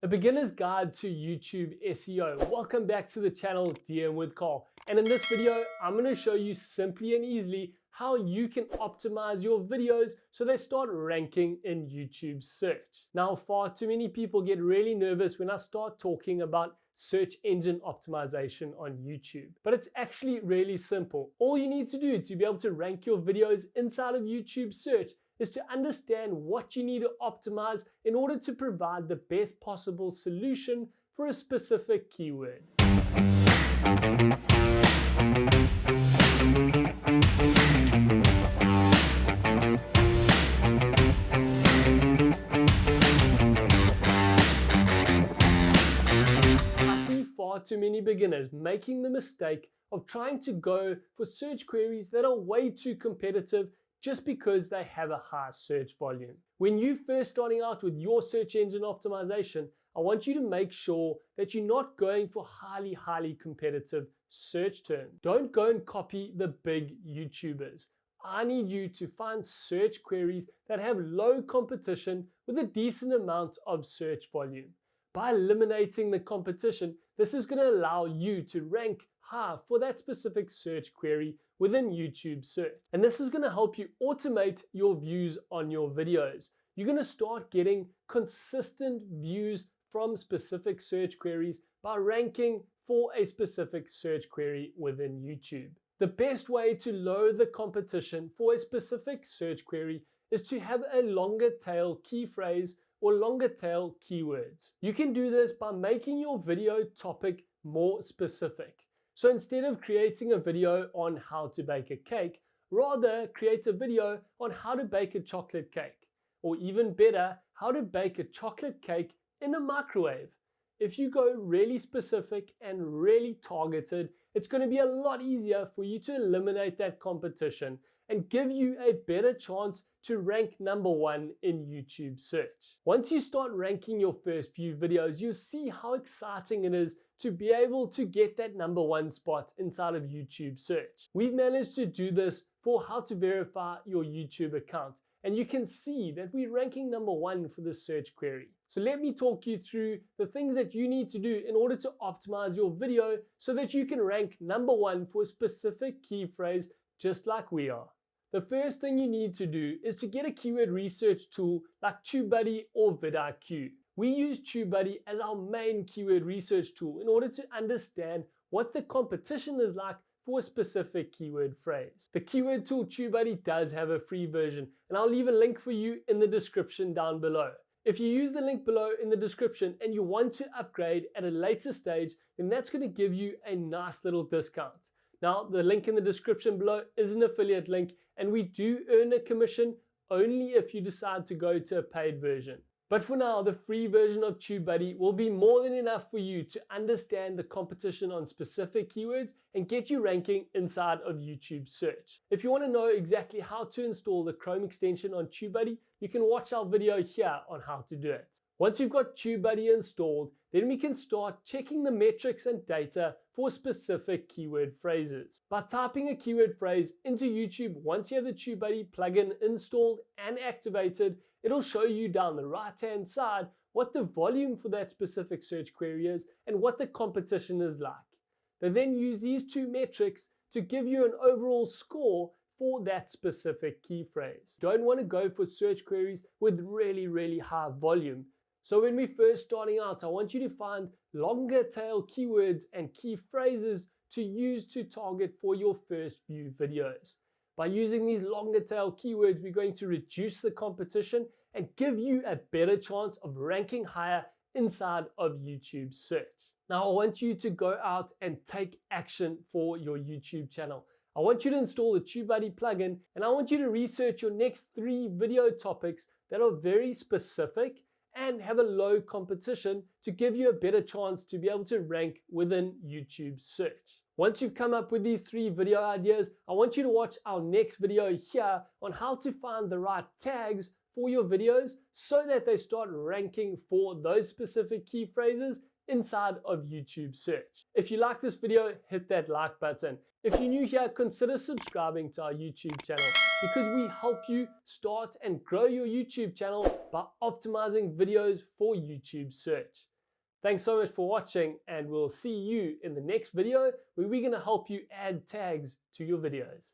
A beginner's guide to YouTube SEO. Welcome back to the channel DM with Carl. And in this video, I'm going to show you simply and easily how you can optimize your videos so they start ranking in YouTube search. Now, far too many people get really nervous when I start talking about search engine optimization on YouTube. But it's actually really simple. All you need to do to be able to rank your videos inside of YouTube search is to understand what you need to optimize in order to provide the best possible solution for a specific keyword. I see far too many beginners making the mistake of trying to go for search queries that are way too competitive just because they have a high search volume. When you're first starting out with your search engine optimization, I want you to make sure that you're not going for highly competitive search terms. Don't go and copy the big YouTubers. I need you to find search queries that have low competition with a decent amount of search volume. By eliminating the competition, this is going to allow you to rank high for that specific search query within YouTube search. And this is going to help you automate your views on your videos. You're going to start getting consistent views from specific search queries by ranking for a specific search query within YouTube. The best way to lower the competition for a specific search query is to have a longer tail key phrase or longer tail keywords. You can do this by making your video topic more specific. So instead of creating a video on how to bake a cake, rather create a video on how to bake a chocolate cake. Or even better, how to bake a chocolate cake in a microwave. If you go really specific and really targeted, it's going to be a lot easier for you to eliminate that competition and give you a better chance to rank #1 in YouTube search. Once you start ranking your first few videos, you'll see how exciting it is to be able to get that #1 spot inside of YouTube search. We've managed to do this for how to verify your YouTube account, and you can see that we're ranking #1 for the search query. So let me talk you through the things that you need to do in order to optimize your video so that you can rank #1 for a specific key phrase just like we are. The first thing you need to do is to get a keyword research tool like TubeBuddy or VidIQ. We use TubeBuddy as our main keyword research tool in order to understand what the competition is like for a specific keyword phrase. The keyword tool TubeBuddy does have a free version, and I'll leave a link for you in the description down below. If you use the link below in the description and you want to upgrade at a later stage, then that's going to give you a nice little discount. Now, the link in the description below is an affiliate link, and we do earn a commission only if you decide to go to a paid version. But for now, the free version of TubeBuddy will be more than enough for you to understand the competition on specific keywords and get you ranking inside of YouTube search. If you want to know exactly how to install the Chrome extension on TubeBuddy, you can watch our video here on how to do it. Once you've got TubeBuddy installed, then we can start checking the metrics and data for specific keyword phrases. By typing a keyword phrase into YouTube, once you have the TubeBuddy plugin installed and activated, it'll show you down the right-hand side what the volume for that specific search query is and what the competition is like. They then use these two metrics to give you an overall score for that specific key phrase. Don't want to go for search queries with really high volume. So when we're first starting out, I want you to find longer tail keywords and key phrases to use to target for your first few videos. By using these longer tail keywords, we're going to reduce the competition and give you a better chance of ranking higher inside of YouTube search. Now, I want you to go out and take action for your YouTube channel. I want you to install the TubeBuddy plugin, and I want you to research your next 3 video topics that are very specific and have a low competition to give you a better chance to be able to rank within YouTube search. Once you've come up with these 3 video ideas, I want you to watch our next video here on how to find the right tags for your videos so that they start ranking for those specific key phrases inside of YouTube search. If you like this video, hit that like button. If you're new here, consider subscribing to our YouTube channel because we help you start and grow your YouTube channel by optimizing videos for YouTube search. Thanks so much for watching, and we'll see you in the next video where we're going to help you add tags to your videos.